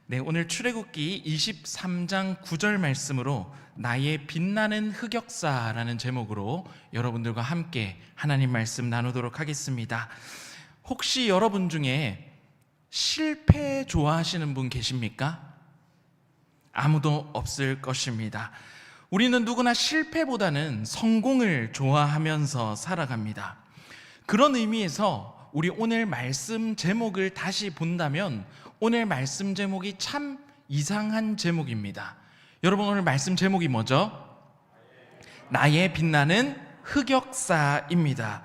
네, 오늘 출애굽기 23장 9절 말씀으로 나의 빛나는 흑역사라는 제목으로 여러분들과 함께 하나님 말씀 나누도록 하겠습니다. 혹시 여러분 중에 실패 좋아하시는 분 계십니까? 아무도 없을 것입니다. 우리는 누구나 실패보다는 성공을 좋아하면서 살아갑니다. 그런 의미에서 우리 오늘 말씀 제목을 다시 본다면 오늘 말씀 제목이 참 이상한 제목입니다. 여러분, 오늘 말씀 제목이 뭐죠? 나의 빛나는 흑역사입니다.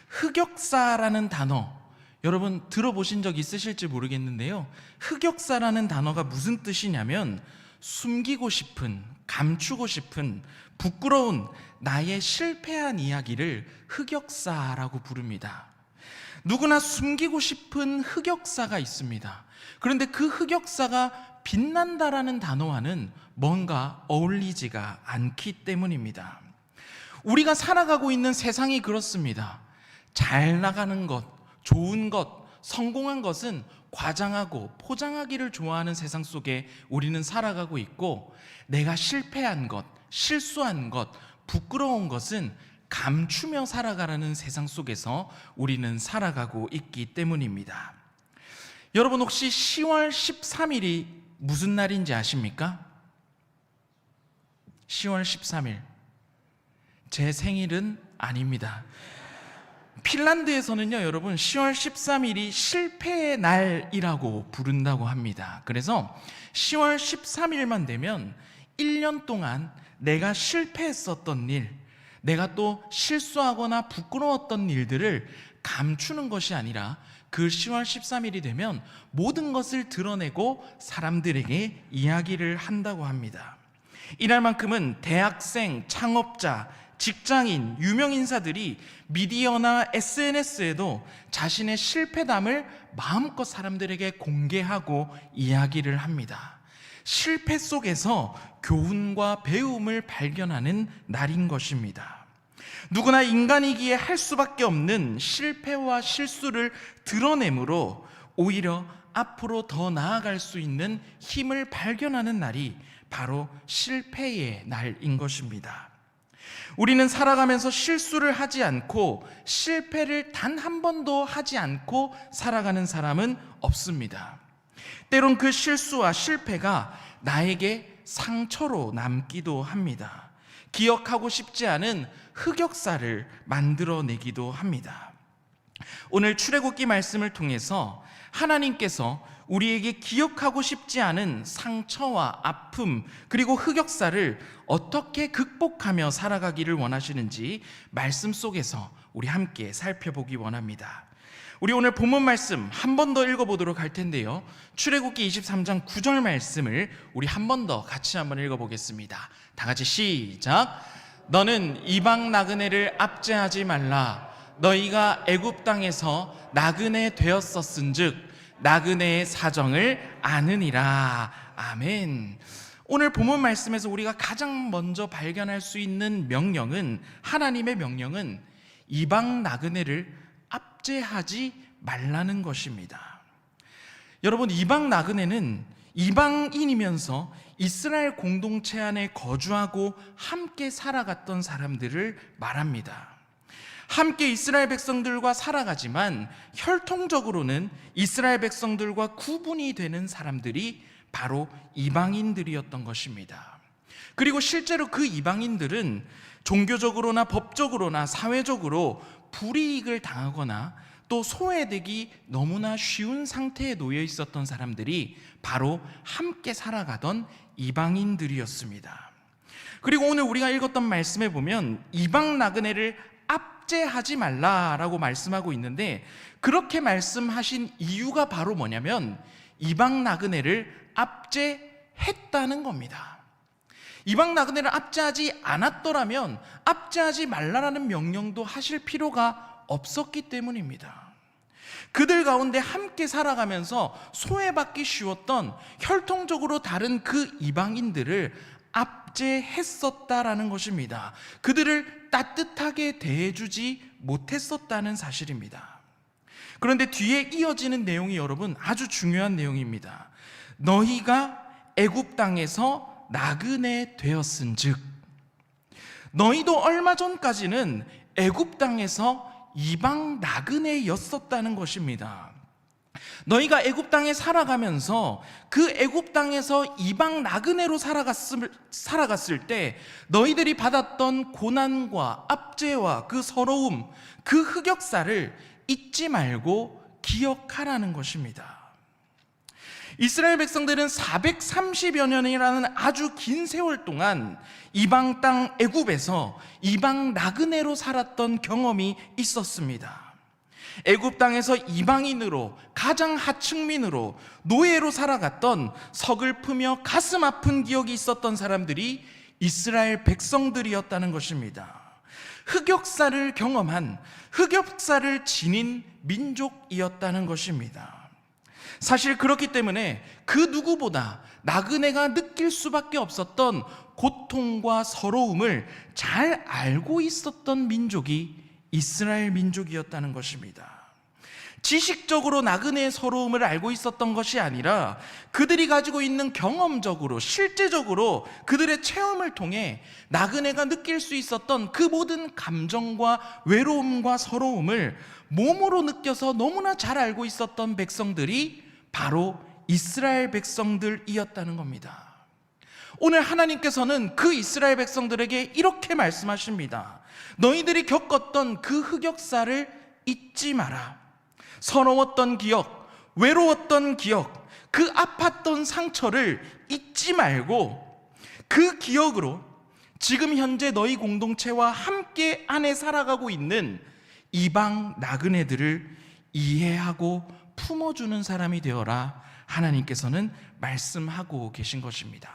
흑역사라는 단어, 여러분 들어보신 적 있으실지 모르겠는데요, 흑역사라는 단어가 무슨 뜻이냐면 숨기고 싶은, 감추고 싶은, 부끄러운 나의 실패한 이야기를 흑역사라고 부릅니다. 누구나 숨기고 싶은 흑역사가 있습니다. 그런데 그 흑역사가 빛난다라는 단어와는 뭔가 어울리지가 않기 때문입니다. 우리가 살아가고 있는 세상이 그렇습니다. 잘 나가는 것, 좋은 것, 성공한 것은 과장하고 포장하기를 좋아하는 세상 속에 우리는 살아가고 있고, 내가 실패한 것, 실수한 것, 부끄러운 것은 감추며 살아가라는 세상 속에서 우리는 살아가고 있기 때문입니다. 여러분, 혹시 10월 13일이 무슨 날인지 아십니까? 10월 13일 제 생일은 아닙니다. 핀란드에서는요, 여러분, 10월 13일이 실패의 날이라고 부른다고 합니다. 그래서 10월 13일만 되면 1년 동안 내가 실패했었던 일, 내가 또 실수하거나 부끄러웠던 일들을 감추는 것이 아니라 그 10월 13일이 되면 모든 것을 드러내고 사람들에게 이야기를 한다고 합니다. 이날만큼은 대학생, 창업자, 직장인, 유명인사들이 미디어나 SNS에도 자신의 실패담을 마음껏 사람들에게 공개하고 이야기를 합니다. 실패 속에서 교훈과 배움을 발견하는 날인 것입니다. 누구나 인간이기에 할 수밖에 없는 실패와 실수를 드러내므로 오히려 앞으로 더 나아갈 수 있는 힘을 발견하는 날이 바로 실패의 날인 것입니다. 우리는 살아가면서 실수를 하지 않고 실패를 단 한 번도 하지 않고 살아가는 사람은 없습니다. 때론 그 실수와 실패가 나에게 상처로 남기도 합니다. 기억하고 싶지 않은 흑역사를 만들어내기도 합니다. 오늘 출애굽기 말씀을 통해서 하나님께서 우리에게 기억하고 싶지 않은 상처와 아픔, 그리고 흑역사를 어떻게 극복하며 살아가기를 원하시는지 말씀 속에서 우리 함께 살펴보기 원합니다. 우리 오늘 본문 말씀 한 번 더 읽어보도록 할 텐데요, 출애굽기 23장 9절 말씀을 우리 한 번 더 같이 한번 읽어보겠습니다. 다 같이 시작. 너는 이방 나그네를 압제하지 말라. 너희가 애굽 땅에서 나그네 되었었은즉 나그네의 사정을 아느니라. 아멘. 오늘 본문 말씀에서 우리가 가장 먼저 발견할 수 있는 명령은, 하나님의 명령은 이방 나그네를 압제하지 말라는 것입니다. 여러분, 이방 나그네는 이방인이면서 이스라엘 공동체 안에 거주하고 함께 살아갔던 사람들을 말합니다. 함께 이스라엘 백성들과 살아가지만 혈통적으로는 이스라엘 백성들과 구분이 되는 사람들이 바로 이방인들이었던 것입니다. 그리고 실제로 그 이방인들은 종교적으로나 법적으로나 사회적으로 불이익을 당하거나 또 소외되기 너무나 쉬운 상태에 놓여 있었던 사람들이 바로 함께 살아가던 이방인들이었습니다. 그리고 오늘 우리가 읽었던 말씀에 보면 이방 나그네를 압제하지 말라라고 말씀하고 있는데, 그렇게 말씀하신 이유가 바로 뭐냐면 이방 나그네를 압제했다는 겁니다. 이방 나그네를 압제하지 않았더라면 압제하지 말라라는 명령도 하실 필요가 없었기 때문입니다. 그들 가운데 함께 살아가면서 소외받기 쉬웠던 혈통적으로 다른 그 이방인들을 압제했었다라는 것입니다. 그들을 따뜻하게 대해주지 못했었다는 사실입니다. 그런데 뒤에 이어지는 내용이 여러분 아주 중요한 내용입니다. 너희가 애굽 땅에서 나그네 되었은즉, 너희도 얼마 전까지는 애굽 땅에서 이방 나그네였었다는 것입니다. 너희가 애굽 땅에 살아가면서 그 애굽 땅에서 이방 나그네로 살아갔을 때 너희들이 받았던 고난과 압제와 그 서러움, 그 흑역사를 잊지 말고 기억하라는 것입니다. 이스라엘 백성들은 430여 년이라는 아주 긴 세월 동안 이방 땅 애굽에서 이방 나그네로 살았던 경험이 있었습니다. 애굽 땅에서 이방인으로, 가장 하층민으로, 노예로 살아갔던 서글프며 가슴 아픈 기억이 있었던 사람들이 이스라엘 백성들이었다는 것입니다. 흑역사를 경험한, 흑역사를 지닌 민족이었다는 것입니다. 사실 그렇기 때문에 그 누구보다 나그네가 느낄 수밖에 없었던 고통과 서러움을 잘 알고 있었던 민족이 이스라엘 민족이었다는 것입니다. 지식적으로 나그네의 서러움을 알고 있었던 것이 아니라 그들이 가지고 있는 경험적으로, 실제적으로 그들의 체험을 통해 나그네가 느낄 수 있었던 그 모든 감정과 외로움과 서러움을 몸으로 느껴서 너무나 잘 알고 있었던 백성들이 바로 이스라엘 백성들이었다는 겁니다. 오늘 하나님께서는 그 이스라엘 백성들에게 이렇게 말씀하십니다. 너희들이 겪었던 그 흑역사를 잊지 마라. 서러웠던 기억, 외로웠던 기억, 그 아팠던 상처를 잊지 말고 그 기억으로 지금 현재 너희 공동체와 함께 안에 살아가고 있는 이방 나그네들을 이해하고 품어주는 사람이 되어라. 하나님께서는 말씀하고 계신 것입니다.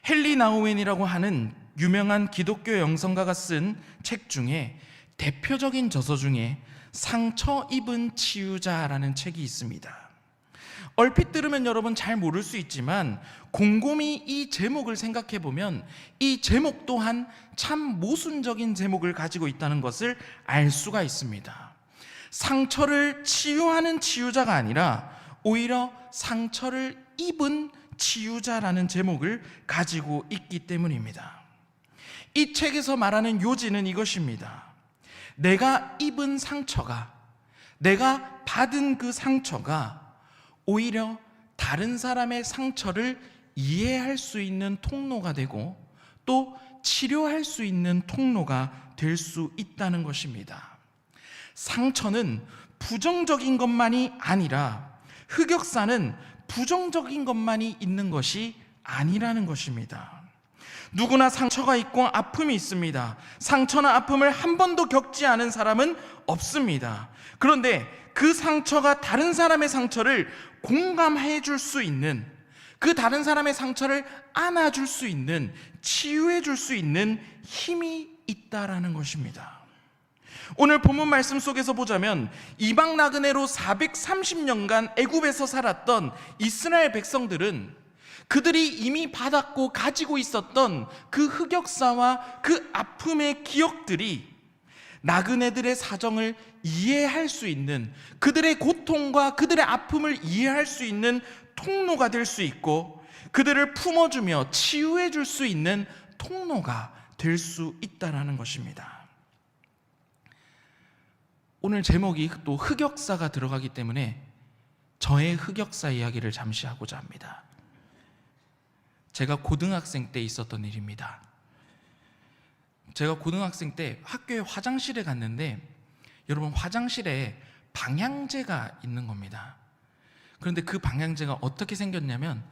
헨리 나우엔이라고 하는 유명한 기독교 영성가가 쓴 책 중에 대표적인 저서 중에 상처 입은 치유자라는 책이 있습니다. 얼핏 들으면 여러분 잘 모를 수 있지만 곰곰이 이 제목을 생각해 보면 이 제목 또한 참 모순적인 제목을 가지고 있다는 것을 알 수가 있습니다. 상처를 치유하는 치유자가 아니라 오히려 상처를 입은 치유자라는 제목을 가지고 있기 때문입니다. 이 책에서 말하는 요지는 이것입니다. 내가 입은 상처가, 내가 받은 그 상처가 오히려 다른 사람의 상처를 이해할 수 있는 통로가 되고 또 치료할 수 있는 통로가 될 수 있다는 것입니다. 상처는 부정적인 것만이 아니라 흑역사는 부정적인 것만이 있는 것이 아니라는 것입니다. 누구나 상처가 있고 아픔이 있습니다. 상처나 아픔을 한 번도 겪지 않은 사람은 없습니다. 그런데 그 상처가 다른 사람의 상처를 공감해 줄 수 있는, 그 다른 사람의 상처를 안아줄 수 있는, 치유해 줄 수 있는 힘이 있다라는 것입니다. 오늘 본문 말씀 속에서 보자면 이방 나그네로 430년간 애굽에서 살았던 이스라엘 백성들은 그들이 이미 받았고 가지고 있었던 그 흑역사와 그 아픔의 기억들이 나그네들의 사정을 이해할 수 있는, 그들의 고통과 그들의 아픔을 이해할 수 있는 통로가 될 수 있고 그들을 품어주며 치유해 줄 수 있는 통로가 될 수 있다는 것입니다. 오늘 제목이 또 흑역사가 들어가기 때문에 저의 흑역사 이야기를 잠시 하고자 합니다. 제가 고등학생 때 있었던 일입니다. 제가 고등학생 때 학교에 화장실에 갔는데 여러분, 화장실에 방향제가 있는 겁니다. 그런데 그 방향제가 어떻게 생겼냐면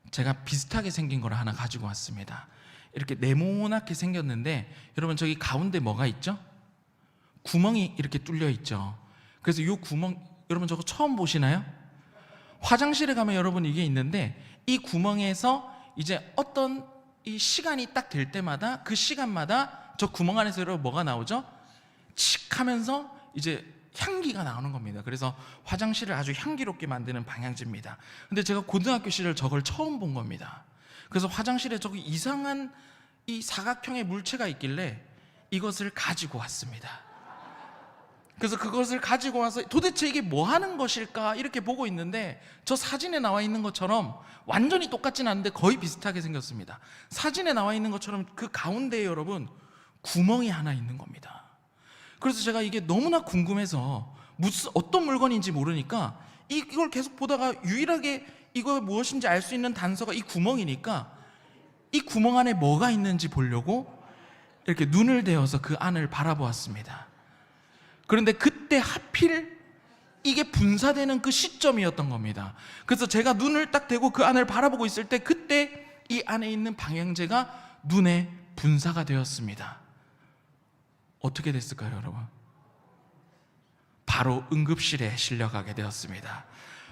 제가 비슷하게 생긴 걸 하나 가지고 왔습니다. 이렇게 네모나게 생겼는데 여러분, 저기 가운데 뭐가 있죠? 구멍이 이렇게 뚫려 있죠. 그래서 이 구멍, 여러분 저거 처음 보시나요? 화장실에 가면 여러분 이게 있는데 이 구멍에서 이제 어떤 이 시간이 딱 될 때마다 그 시간마다 저 구멍 안에서 여러분 뭐가 나오죠? 칙 하면서 이제 향기가 나오는 겁니다. 그래서 화장실을 아주 향기롭게 만드는 방향제입니다. 근데 제가 고등학교 시절 저걸 처음 본 겁니다. 그래서 화장실에 저기 이상한 이 사각형의 물체가 있길래 이것을 가지고 왔습니다. 그래서 그것을 가지고 와서 도대체 이게 뭐 하는 것일까 이렇게 보고 있는데, 저 사진에 나와 있는 것처럼 완전히 똑같진 않은데 거의 비슷하게 생겼습니다. 사진에 나와 있는 것처럼 그 가운데에 여러분 구멍이 하나 있는 겁니다. 그래서 제가 이게 너무나 궁금해서 어떤 물건인지 모르니까 이걸 계속 보다가 유일하게 이거 무엇인지 알 수 있는 단서가 이 구멍이니까 이 구멍 안에 뭐가 있는지 보려고 이렇게 눈을 대어서 그 안을 바라보았습니다. 그런데 그때 하필 이게 분사되는 그 시점이었던 겁니다. 그래서 제가 눈을 딱 대고 그 안을 바라보고 있을 때 그때 이 안에 있는 방향제가 눈에 분사가 되었습니다. 어떻게 됐을까요, 여러분? 바로 응급실에 실려가게 되었습니다.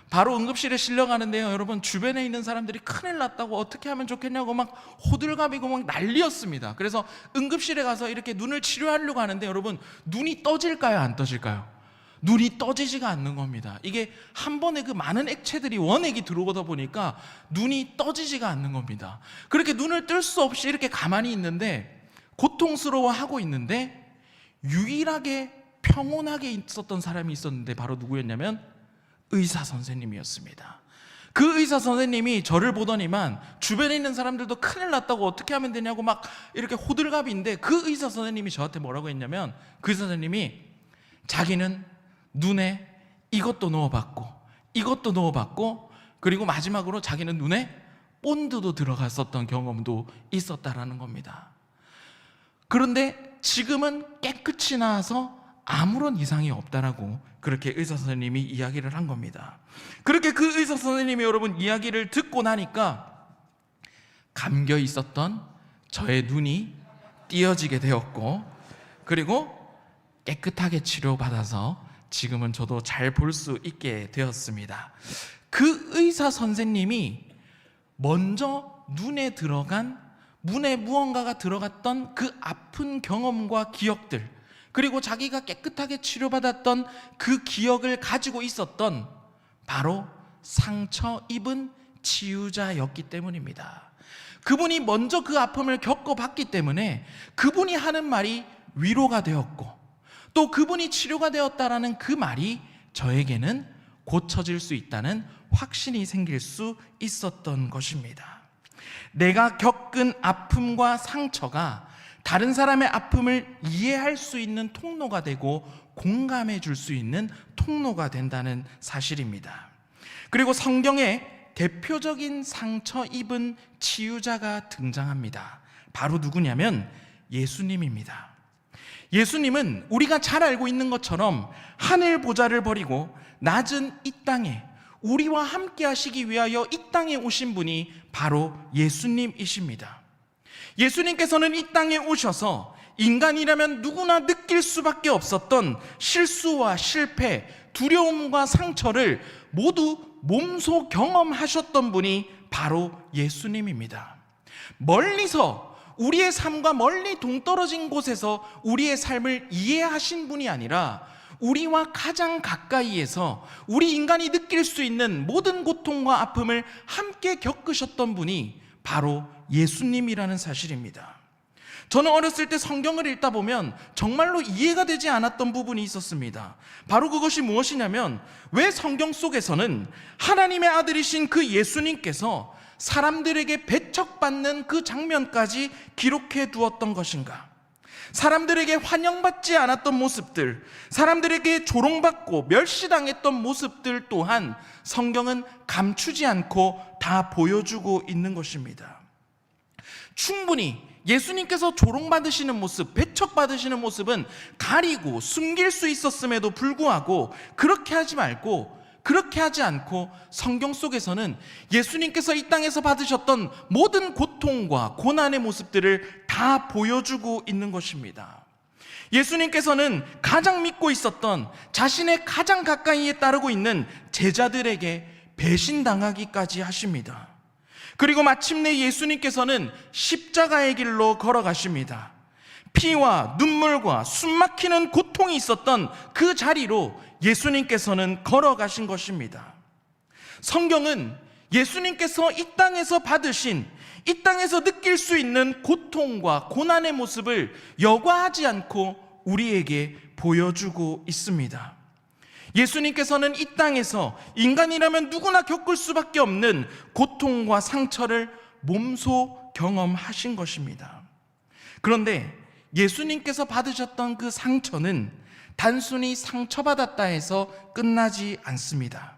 바로 응급실에 실려가는데요, 여러분, 주변에 있는 사람들이 큰일 났다고 어떻게 하면 좋겠냐고 막 호들갑이고 막 난리였습니다. 그래서 응급실에 가서 이렇게 눈을 치료하려고 하는데, 여러분, 눈이 떠질까요, 안 떠질까요? 눈이 떠지지가 않는 겁니다. 이게 한 번에 그 많은 액체들이 원액이 들어오다 보니까 눈이 떠지지가 않는 겁니다. 그렇게 눈을 뜰 수 없이 이렇게 가만히 있는데 고통스러워하고 있는데, 유일하게 평온하게 있었던 사람이 있었는데 바로 누구였냐면 의사 선생님이었습니다. 그 의사 선생님이 저를 보더니만 주변에 있는 사람들도 큰일 났다고 어떻게 하면 되냐고 막 이렇게 호들갑인데, 그 의사 선생님이 저한테 뭐라고 했냐면, 그 의사 선생님이 자기는 눈에 이것도 넣어봤고 이것도 넣어봤고, 그리고 마지막으로 자기는 눈에 본드도 들어갔었던 경험도 있었다라는 겁니다. 그런데 지금은 깨끗이 나아서 아무런 이상이 없다라고 그렇게 의사 선생님이 이야기를 한 겁니다. 그렇게 그 의사 선생님이 여러분 이야기를 듣고 나니까 감겨 있었던 저의 눈이 띄어지게 되었고, 그리고 깨끗하게 치료받아서 지금은 저도 잘 볼 수 있게 되었습니다. 그 의사 선생님이 먼저 눈에 무언가가 들어갔던 그 아픈 경험과 기억들, 그리고 자기가 깨끗하게 치료받았던 그 기억을 가지고 있었던 바로 상처 입은 치유자였기 때문입니다. 그분이 먼저 그 아픔을 겪어봤기 때문에 그분이 하는 말이 위로가 되었고, 또 그분이 치료가 되었다라는 그 말이 저에게는 고쳐질 수 있다는 확신이 생길 수 있었던 것입니다. 내가 겪은 아픔과 상처가 다른 사람의 아픔을 이해할 수 있는 통로가 되고 공감해 줄 수 있는 통로가 된다는 사실입니다. 그리고 성경에 대표적인 상처 입은 치유자가 등장합니다. 바로 누구냐면 예수님입니다. 예수님은 우리가 잘 알고 있는 것처럼 하늘 보좌를 버리고 낮은 이 땅에 우리와 함께 하시기 위하여 이 땅에 오신 분이 바로 예수님이십니다. 예수님께서는 이 땅에 오셔서 인간이라면 누구나 느낄 수밖에 없었던 실수와 실패, 두려움과 상처를 모두 몸소 경험하셨던 분이 바로 예수님입니다. 멀리서, 우리의 삶과 멀리 동떨어진 곳에서 우리의 삶을 이해하신 분이 아니라 우리와 가장 가까이에서 우리 인간이 느낄 수 있는 모든 고통과 아픔을 함께 겪으셨던 분이 바로 예수님이라는 사실입니다. 저는 어렸을 때 성경을 읽다 보면 정말로 이해가 되지 않았던 부분이 있었습니다. 바로 그것이 무엇이냐면, 왜 성경 속에서는 하나님의 아들이신 그 예수님께서 사람들에게 배척받는 그 장면까지 기록해 두었던 것인가? 사람들에게 환영받지 않았던 모습들, 사람들에게 조롱받고 멸시당했던 모습들 또한 성경은 감추지 않고 다 보여주고 있는 것입니다. 충분히 예수님께서 조롱받으시는 모습, 배척받으시는 모습은 가리고 숨길 수 있었음에도 불구하고 그렇게 하지 않고 성경 속에서는 예수님께서 이 땅에서 받으셨던 모든 고통과 고난의 모습들을 다 보여주고 있는 것입니다. 예수님께서는 가장 믿고 있었던 자신의 가장 가까이에 따르고 있는 제자들에게 배신당하기까지 하십니다. 그리고 마침내 예수님께서는 십자가의 길로 걸어가십니다. 피와 눈물과 숨막히는 고통이 있었던 그 자리로 예수님께서는 걸어가신 것입니다. 성경은 예수님께서 이 땅에서 받으신, 이 땅에서 느낄 수 있는 고통과 고난의 모습을 여과하지 않고 우리에게 보여주고 있습니다. 예수님께서는 이 땅에서 인간이라면 누구나 겪을 수밖에 없는 고통과 상처를 몸소 경험하신 것입니다. 그런데 예수님께서 받으셨던 그 상처는 단순히 상처받았다 해서 끝나지 않습니다.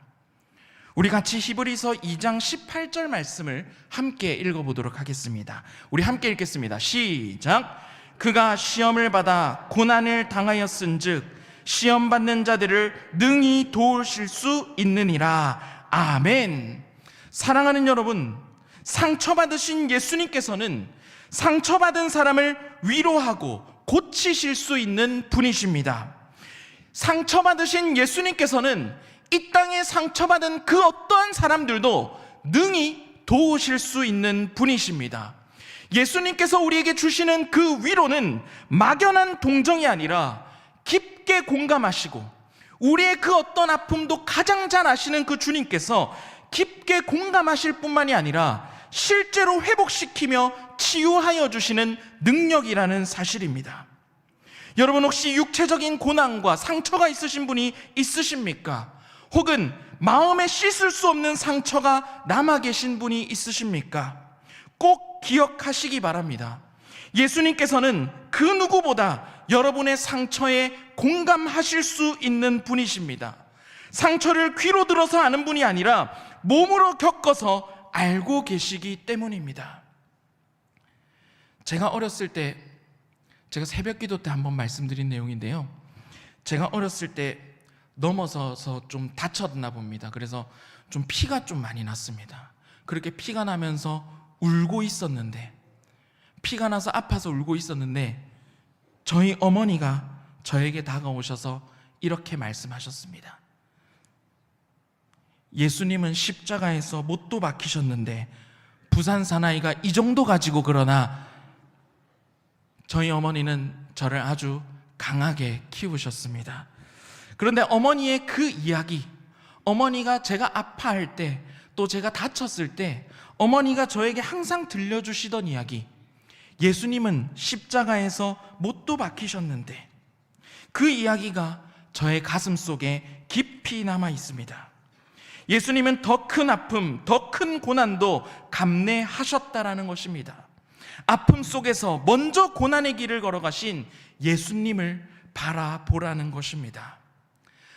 우리 같이 히브리서 2장 18절 말씀을 함께 읽어보도록 하겠습니다. 우리 함께 읽겠습니다. 시작. 그가 시험을 받아 고난을 당하였은즉 시험 받는 자들을 능히 도우실 수 있느니라. 아멘. 사랑하는 여러분, 상처받으신 예수님께서는 상처받은 사람을 위로하고 고치실 수 있는 분이십니다. 상처받으신 예수님께서는 이 땅에 상처받은 그 어떠한 사람들도 능히 도우실 수 있는 분이십니다. 예수님께서 우리에게 주시는 그 위로는 막연한 동정이 아니라 깊게 공감하시고 우리의 그 어떤 아픔도 가장 잘 아시는 그 주님께서 깊게 공감하실 뿐만이 아니라 실제로 회복시키며 치유하여 주시는 능력이라는 사실입니다. 여러분, 혹시 육체적인 고난과 상처가 있으신 분이 있으십니까? 혹은 마음에 씻을 수 없는 상처가 남아 계신 분이 있으십니까? 꼭 기억하시기 바랍니다. 예수님께서는 그 누구보다 여러분의 상처에 공감하실 수 있는 분이십니다. 상처를 귀로 들어서 아는 분이 아니라 몸으로 겪어서 알고 계시기 때문입니다. 제가 어렸을 때, 제가 새벽 기도 때 한번 말씀드린 내용인데요, 제가 어렸을 때 넘어서서 좀 다쳤나 봅니다. 그래서 좀 피가 좀 많이 났습니다. 그렇게 피가 나면서 울고 있었는데, 피가 나서 아파서 울고 있었는데 저희 어머니가 저에게 다가오셔서 이렇게 말씀하셨습니다. 예수님은 십자가에서 못도 박히셨는데 부산 사나이가 이 정도 가지고 그러나. 저희 어머니는 저를 아주 강하게 키우셨습니다. 그런데 어머니의 그 이야기, 어머니가 제가 아파할 때, 또 제가 다쳤을 때 어머니가 저에게 항상 들려주시던 이야기, 예수님은 십자가에서 못도 박히셨는데, 그 이야기가 저의 가슴 속에 깊이 남아 있습니다. 예수님은 더 큰 아픔, 더 큰 고난도 감내하셨다라는 것입니다. 아픔 속에서 먼저 고난의 길을 걸어가신 예수님을 바라보라는 것입니다.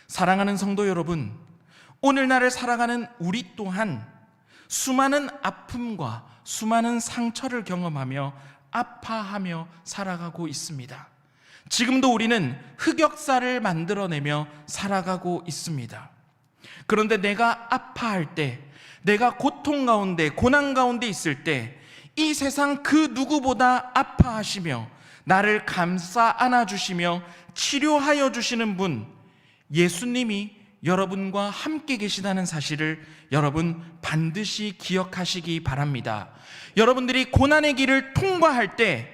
사랑하는 성도 여러분, 오늘날을 살아가는 우리 또한 수많은 아픔과 수많은 상처를 경험하며 아파하며 살아가고 있습니다. 지금도 우리는 흑역사를 만들어내며 살아가고 있습니다. 그런데 내가 아파할 때, 내가 고통 가운데, 고난 가운데 있을 때, 이 세상 그 누구보다 아파하시며 나를 감싸 안아주시며 치료하여 주시는 분, 예수님이 여러분과 함께 계시다는 사실을 여러분 반드시 기억하시기 바랍니다. 여러분들이 고난의 길을 통과할 때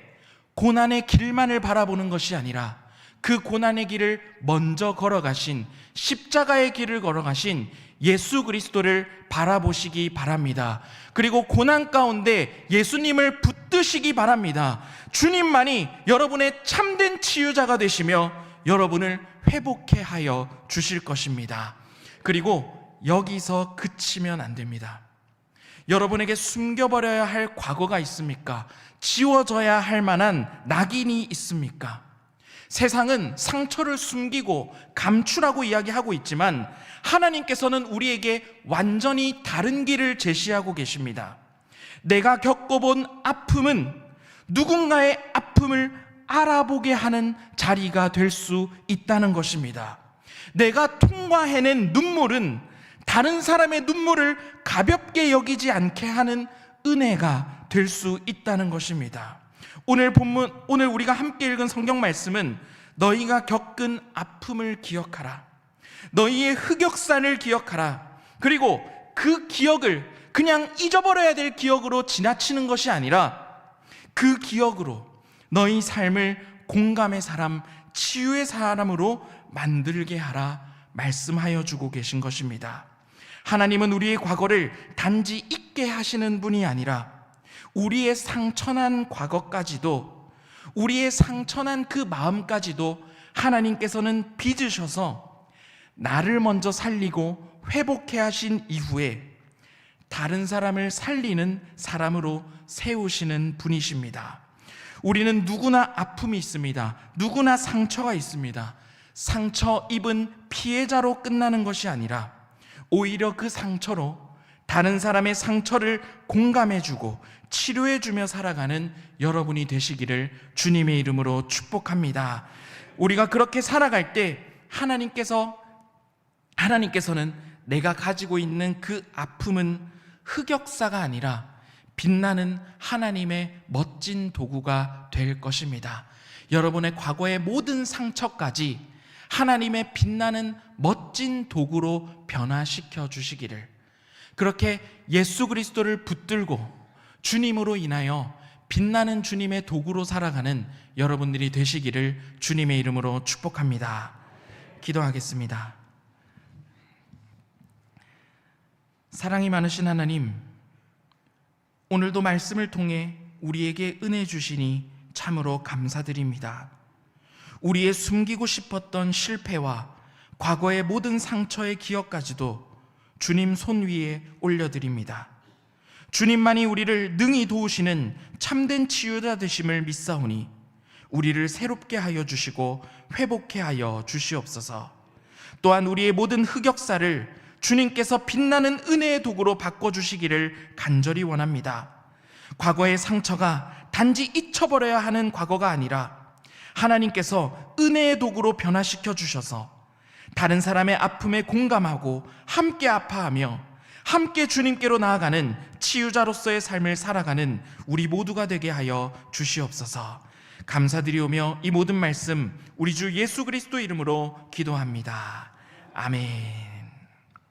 고난의 길만을 바라보는 것이 아니라 그 고난의 길을 먼저 걸어가신, 십자가의 길을 걸어가신 예수 그리스도를 바라보시기 바랍니다. 그리고 고난 가운데 예수님을 붙드시기 바랍니다. 주님만이 여러분의 참된 치유자가 되시며 여러분을 회복해 하여 주실 것입니다. 그리고 여기서 그치면 안 됩니다. 여러분에게 숨겨버려야 할 과거가 있습니까? 지워져야 할 만한 낙인이 있습니까? 세상은 상처를 숨기고 감추라고 이야기하고 있지만 하나님께서는 우리에게 완전히 다른 길을 제시하고 계십니다. 내가 겪어본 아픔은 누군가의 아픔을 알아보게 하는 자리가 될 수 있다는 것입니다. 내가 통과해낸 눈물은 다른 사람의 눈물을 가볍게 여기지 않게 하는 은혜가 될 수 있다는 것입니다. 오늘 본문, 오늘 우리가 함께 읽은 성경 말씀은 너희가 겪은 아픔을 기억하라, 너희의 흑역사를 기억하라, 그리고 그 기억을 그냥 잊어버려야 될 기억으로 지나치는 것이 아니라 그 기억으로 너희 삶을 공감의 사람, 치유의 사람으로 만들게 하라 말씀하여 주고 계신 것입니다. 하나님은 우리의 과거를 단지 잊게 하시는 분이 아니라 우리의 상처난 과거까지도 우리의 상처난 그 마음까지도 하나님께서는 빚으셔서 나를 먼저 살리고 회복해 하신 이후에 다른 사람을 살리는 사람으로 세우시는 분이십니다. 우리는 누구나 아픔이 있습니다. 누구나 상처가 있습니다. 상처 입은 피해자로 끝나는 것이 아니라 오히려 그 상처로 다른 사람의 상처를 공감해주고 치료해주며 살아가는 여러분이 되시기를 주님의 이름으로 축복합니다. 우리가 그렇게 살아갈 때 하나님께서는 내가 가지고 있는 그 아픔은 흑역사가 아니라 빛나는 하나님의 멋진 도구가 될 것입니다. 여러분의 과거의 모든 상처까지 하나님의 빛나는 멋진 도구로 변화시켜 주시기를, 그렇게 예수 그리스도를 붙들고 주님으로 인하여 빛나는 주님의 도구로 살아가는 여러분들이 되시기를 주님의 이름으로 축복합니다. 기도하겠습니다. 사랑이 많으신 하나님, 오늘도 말씀을 통해 우리에게 은혜 주시니 참으로 감사드립니다. 우리의 숨기고 싶었던 실패와 과거의 모든 상처의 기억까지도 주님 손 위에 올려드립니다. 주님만이 우리를 능히 도우시는 참된 치유자 되심을 믿사오니 우리를 새롭게 하여 주시고 회복해 하여 주시옵소서. 또한 우리의 모든 흑역사를 주님께서 빛나는 은혜의 도구로 바꿔주시기를 간절히 원합니다. 과거의 상처가 단지 잊혀버려야 하는 과거가 아니라 하나님께서 은혜의 도구로 변화시켜 주셔서 다른 사람의 아픔에 공감하고 함께 아파하며 함께 주님께로 나아가는 치유자로서의 삶을 살아가는 우리 모두가 되게 하여 주시옵소서. 감사드리오며 이 모든 말씀 우리 주 예수 그리스도 이름으로 기도합니다. 아멘.